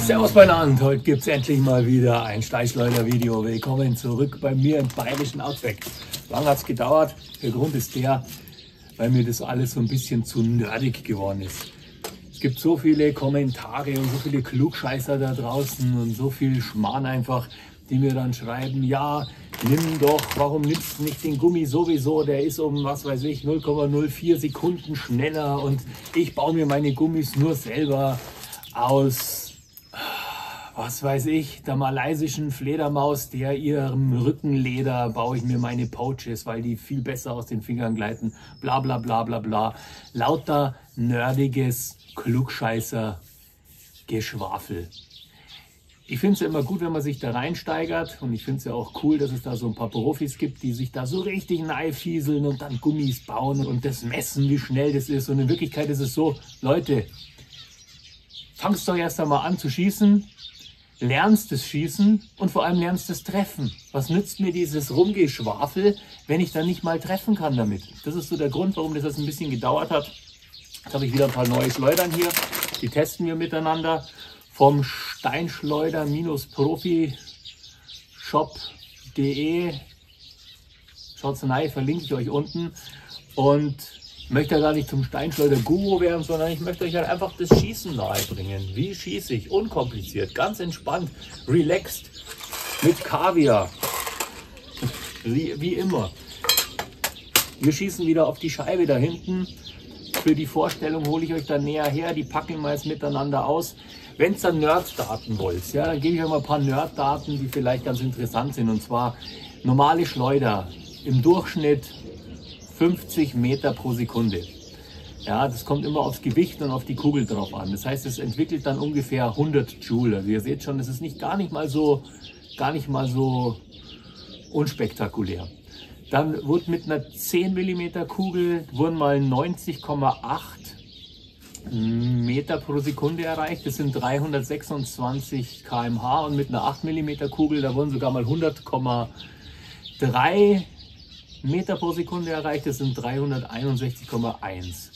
Servus beieinander, heute gibt es endlich mal wieder ein Steinschleuder-Video. Willkommen zurück bei mir im bayerischen Outback. Lang hat es gedauert, der Grund ist der, weil mir das alles so ein bisschen zu nerdig geworden ist. Es gibt so viele Kommentare und so viele Klugscheißer da draußen und so viel Schmarrn einfach, die mir dann schreiben, ja, nimm doch, warum nimmst du nicht den Gummi sowieso, der ist um, was weiß ich, 0,04 Sekunden schneller und ich baue mir meine Gummis nur selber aus, was weiß ich, der malaysischen Fledermaus, der ihrem Rückenleder baue ich mir meine Pouches, weil die viel besser aus den Fingern gleiten, bla bla bla bla bla. Lauter nerdiges Klugscheißer-Geschwafel. Ich finde es ja immer gut, wenn man sich da reinsteigert und ich finde es ja auch cool, dass es da so ein paar Profis gibt, die sich da so richtig neifieseln und dann Gummis bauen und das messen, wie schnell das ist. Und in Wirklichkeit ist es so, Leute, fangst doch erst einmal an zu schießen, lernst das Schießen und vor allem lernst das Treffen. Was nützt mir dieses Rumgeschwafel, wenn ich dann nicht mal treffen kann damit? Das ist so der Grund, warum das jetzt ein bisschen gedauert hat. Jetzt habe ich wieder ein paar neue Schleudern hier, die testen wir miteinander. Vom Steinschleuder-Profi-Shop.de. Schaut rein, verlinke ich euch unten. Und ich möchte ja gar nicht zum Steinschleuder-Guru werden, sondern ich möchte euch halt einfach das Schießen nahebringen. Wie schieße ich? Unkompliziert, ganz entspannt, relaxed, mit Kaviar. Wie immer. Wir schießen wieder auf die Scheibe da hinten. Für die Vorstellung hole ich euch dann näher her. Die packen wir jetzt miteinander aus. Wenn ihr dann Nerd-Daten wollt, ja, dann gebe ich euch mal ein paar Nerd-Daten, die vielleicht ganz interessant sind. Und zwar normale Schleuder im Durchschnitt 50 Meter pro Sekunde. Ja, das kommt immer aufs Gewicht und auf die Kugel drauf an. Das heißt, es entwickelt dann ungefähr 100 Joule. Also ihr seht schon, das ist nicht gar nicht mal so unspektakulär. Dann wurde mit einer 10 mm Kugel wurden mal 90,8 Meter pro Sekunde erreicht. Das sind 326 km/h und mit einer 8 mm Kugel, da wurden sogar mal 100,3 Meter pro Sekunde erreicht. Das sind 361,1.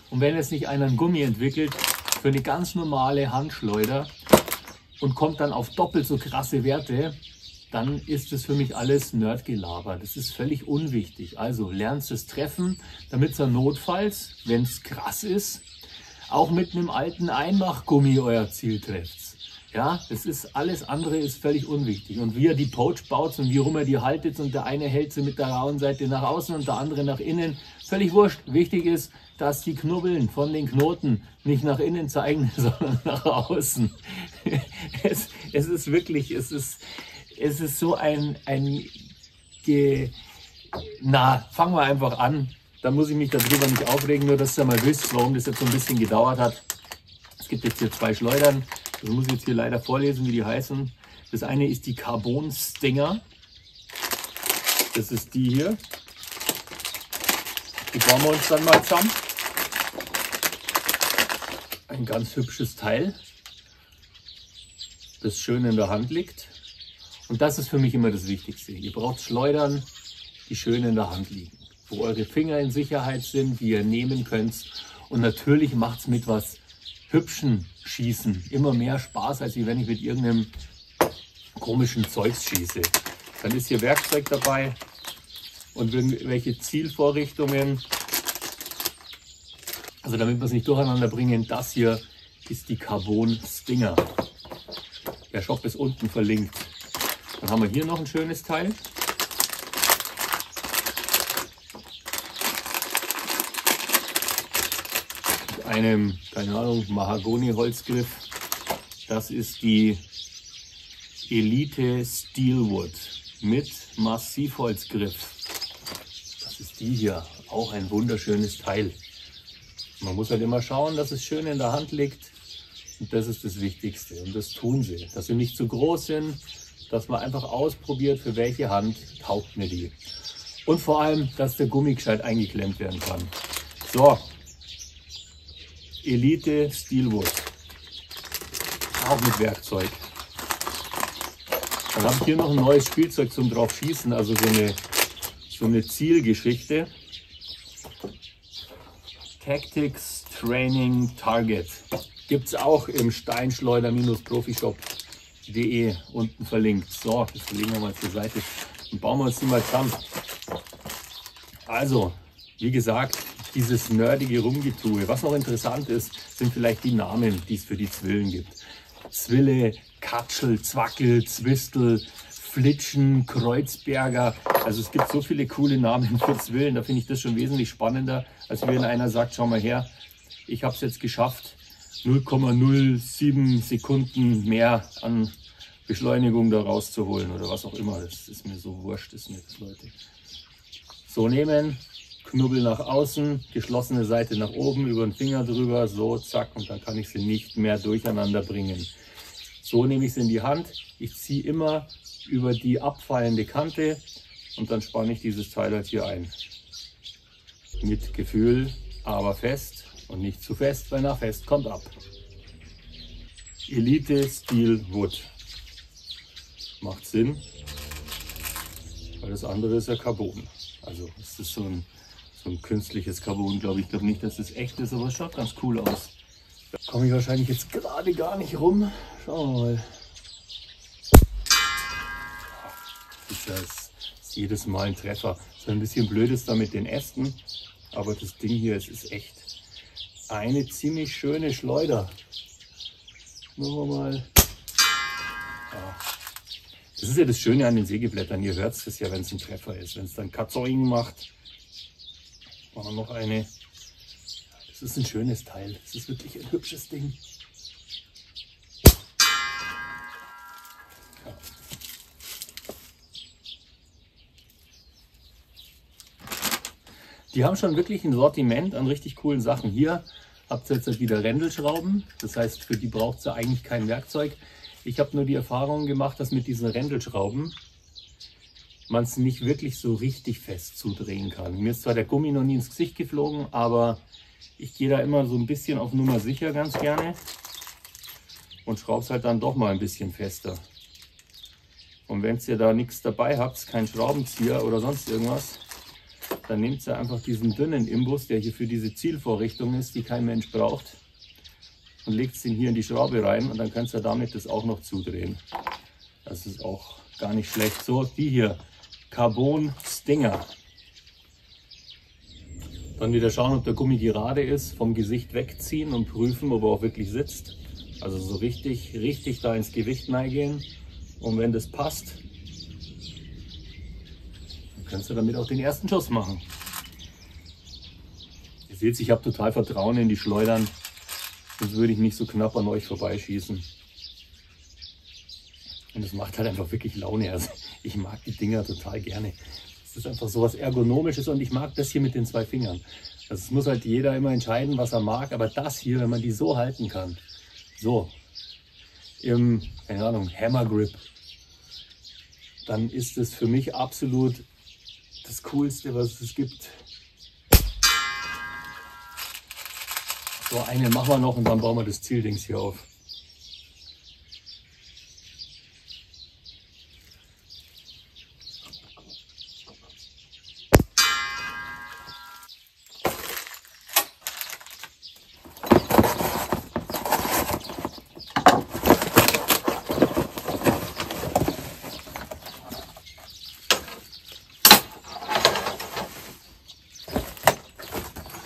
Und wenn jetzt nicht einer ein Gummi entwickelt für eine ganz normale Handschleuder und kommt dann auf doppelt so krasse Werte, dann ist es für mich alles Nerdgelaber. Das ist völlig unwichtig. Also lernst das Treffen, damit ihr notfalls, wenn es krass ist, auch mit einem alten Einmachgummi euer Ziel trefft. Ja, das ist alles andere ist völlig unwichtig. Und wie ihr die Pouch baut und wie rum ihr die haltet und der eine hält sie mit der rauen Seite nach außen und der andere nach innen, völlig wurscht. Wichtig ist, dass die Knubbeln von den Knoten nicht nach innen zeigen, sondern nach außen. Es ist wirklich, es ist so fangen wir einfach an. Da muss ich mich darüber nicht aufregen, nur dass ihr mal wisst, warum das jetzt so ein bisschen gedauert hat. Es gibt jetzt hier zwei Schleudern. Das muss ich jetzt hier leider vorlesen, wie die heißen. Das eine ist die Carbon Stinger. Das ist die hier. Die bauen wir uns dann mal zusammen. Ein ganz hübsches Teil, das schön in der Hand liegt. Und das ist für mich immer das Wichtigste. Ihr braucht Schleudern, die schön in der Hand liegen, wo eure Finger in Sicherheit sind, die ihr nehmen könnt. Und natürlich macht es mit was hübschen Schießen immer mehr Spaß, als wenn ich mit irgendeinem komischen Zeugs schieße. Dann ist hier Werkzeug dabei und irgendwelche Zielvorrichtungen. Also damit wir es nicht durcheinander bringen, das hier ist die Carbon Stinger. Der Shop ist unten verlinkt. Dann haben wir hier noch ein schönes Teil. Mit einem, keine Ahnung, Mahagoni-Holzgriff. Das ist die Elite Steelwood mit Massivholzgriff. Das ist die hier, auch ein wunderschönes Teil. Man muss halt immer schauen, dass es schön in der Hand liegt. Und das ist das Wichtigste. Und das tun sie. Dass sie nicht zu groß sind, dass man einfach ausprobiert, für welche Hand taugt mir die. Und vor allem, dass der Gummi gescheit eingeklemmt werden kann. So, Elite Steelwood. Auch mit Werkzeug. Dann habe ich hier noch ein neues Spielzeug zum drauf schießen, also so eine Zielgeschichte. Tactics Training Target. Gibt es auch im Steinschleuder-profishop.de unten verlinkt. So, das legen wir mal zur Seite und bauen wir uns die mal zusammen. Also, wie gesagt, dieses nerdige Rumgetue. Was noch interessant ist, sind vielleicht die Namen, die es für die Zwillen gibt. Zwille, Katschel, Zwackel, Zwistel, Flitschen, Kreuzberger. Also es gibt so viele coole Namen für Zwillen. Da finde ich das schon wesentlich spannender, als wenn einer sagt, schau mal her, ich habe es jetzt geschafft, 0,07 Sekunden mehr an Beschleunigung da rauszuholen oder was auch immer. Das ist mir so wurscht, ist mir das, Leute. So nehmen, Knubbel nach außen, geschlossene Seite nach oben, über den Finger drüber, so, zack, und dann kann ich sie nicht mehr durcheinander bringen. So nehme ich sie in die Hand, ich ziehe immer über die abfallende Kante und dann spanne ich dieses Teil halt hier ein. Mit Gefühl, aber fest und nicht zu fest, weil nach fest kommt ab. Elite Steel Wood. Macht Sinn, weil das andere ist ja Carbon. Also es ist so ein künstliches Carbon, glaube ich. Ich glaube nicht, dass es echt ist, aber es schaut ganz cool aus. Da komme ich wahrscheinlich jetzt gerade gar nicht rum. Schauen wir mal. Das ist jedes Mal ein Treffer. So ein bisschen blöd ist da mit den Ästen, aber das Ding hier, es ist echt eine ziemlich schöne Schleuder. Machen wir mal. Ja. Das ist ja das Schöne an den Sägeblättern. Ihr hört es ja, wenn es ein Treffer ist. Wenn es dann Katzoing macht. Machen wir noch eine. Das ist ein schönes Teil. Das ist wirklich ein hübsches Ding. Ja. Die haben schon wirklich ein Sortiment an richtig coolen Sachen. Hier habt ihr jetzt wieder Rändelschrauben. Das heißt, für die braucht ihr eigentlich kein Werkzeug. Ich habe nur die Erfahrung gemacht, dass mit diesen Rändelschrauben man es nicht wirklich so richtig fest zudrehen kann. Mir ist zwar der Gummi noch nie ins Gesicht geflogen, aber ich gehe da immer so ein bisschen auf Nummer sicher ganz gerne und schraube es halt dann doch mal ein bisschen fester. Und wenn ihr da nichts dabei habt, kein Schraubenzieher oder sonst irgendwas, dann nehmt ihr einfach diesen dünnen Imbus, der hier für diese Zielvorrichtung ist, die kein Mensch braucht, und legt ihn hier in die Schraube rein und dann könnt ihr damit das auch noch zudrehen. Das ist auch gar nicht schlecht. So, die hier, Carbon Stinger. Dann wieder schauen, ob der Gummi gerade ist, vom Gesicht wegziehen und prüfen, ob er auch wirklich sitzt. Also so richtig da ins Gewicht reingehen. Und wenn das passt, dann kannst du damit auch den ersten Schuss machen. Ihr seht, ich habe total Vertrauen in die Schleudern. Sonst würde ich nicht so knapp an euch vorbeischießen. Und es macht halt einfach wirklich Laune. Also ich mag die Dinger total gerne. Es ist einfach so was Ergonomisches und ich mag das hier mit den zwei Fingern. Also es muss halt jeder immer entscheiden, was er mag. Aber das hier, wenn man die so halten kann, so im, keine Ahnung, Hammer Grip, dann ist es für mich absolut das Coolste, was es gibt. So, eine machen wir noch und dann bauen wir das Zieldings hier auf.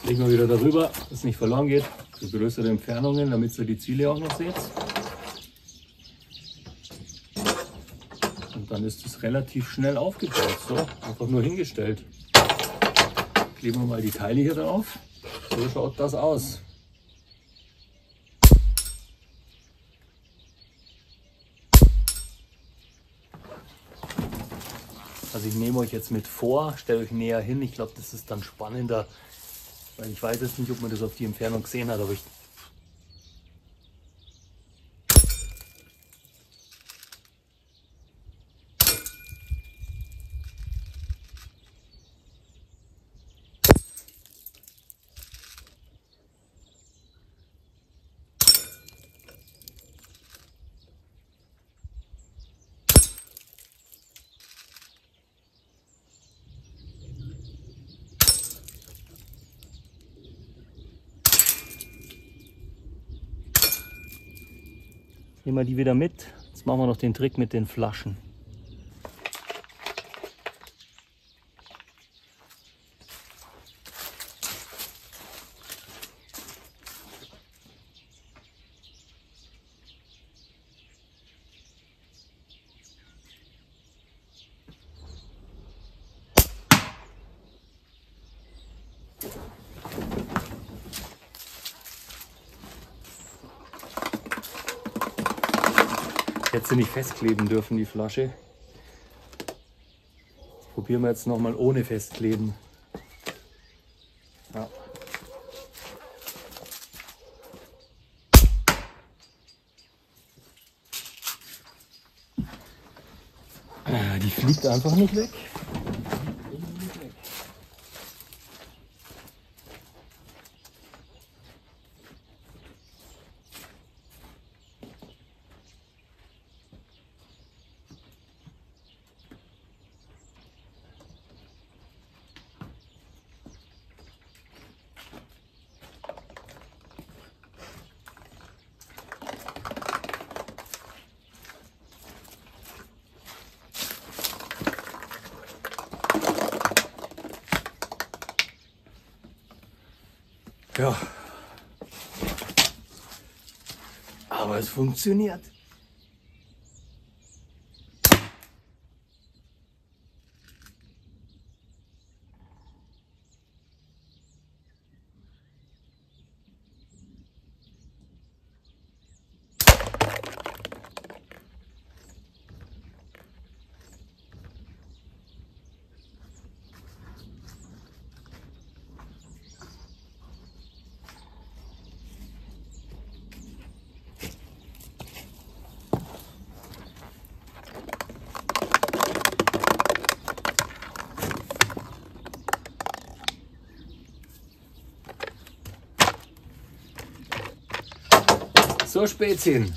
Legen wir wieder darüber, dass es nicht verloren geht. Für größere Entfernungen, damit ihr die Ziele auch noch seht. Und dann ist es relativ schnell aufgebaut. So, einfach nur hingestellt. Kleben wir mal die Teile hier drauf. So schaut das aus. Also ich nehme euch jetzt mit vor, stelle euch näher hin. Ich glaube, das ist dann spannender. Weil ich weiß jetzt nicht, ob man das auf die Entfernung gesehen hat, aber ich... Nehmen wir die wieder mit. Jetzt machen wir noch den Trick mit den Flaschen. Hätte sie nicht festkleben dürfen, die Flasche. Probieren wir jetzt nochmal ohne Festkleben. Ja. Die fliegt einfach nicht weg. Ja, aber es funktioniert. So, Spätzchen,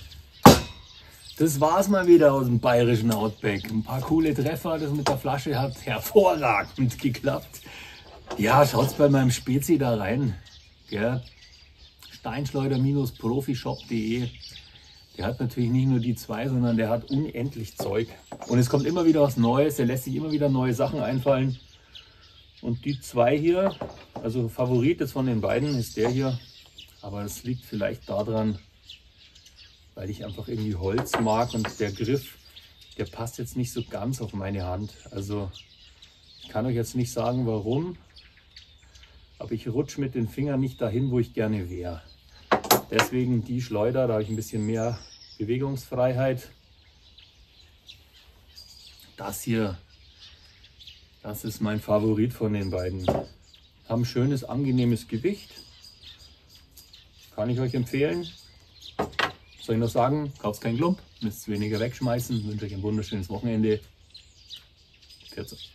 das war's mal wieder aus dem bayerischen Outback. Ein paar coole Treffer, das mit der Flasche hat hervorragend geklappt. Ja, schaut's bei meinem Spezi da rein. Gell? Steinschleuder-profishop.de. Der hat natürlich nicht nur die zwei, sondern der hat unendlich Zeug. Und es kommt immer wieder was Neues, er lässt sich immer wieder neue Sachen einfallen. Und die zwei hier, also Favorit jetzt von den beiden ist der hier. Aber es liegt vielleicht daran, weil ich einfach irgendwie Holz mag und der Griff, der passt jetzt nicht so ganz auf meine Hand. Also ich kann euch jetzt nicht sagen, warum, aber ich rutsche mit den Fingern nicht dahin, wo ich gerne wäre. Deswegen die Schleuder, da habe ich ein bisschen mehr Bewegungsfreiheit. Das hier, das ist mein Favorit von den beiden. Haben schönes, angenehmes Gewicht. Kann ich euch empfehlen. Soll ich noch sagen, kauft keinen Klump, müsst weniger wegschmeißen. Ich wünsche euch ein wunderschönes Wochenende. Pfiat euch.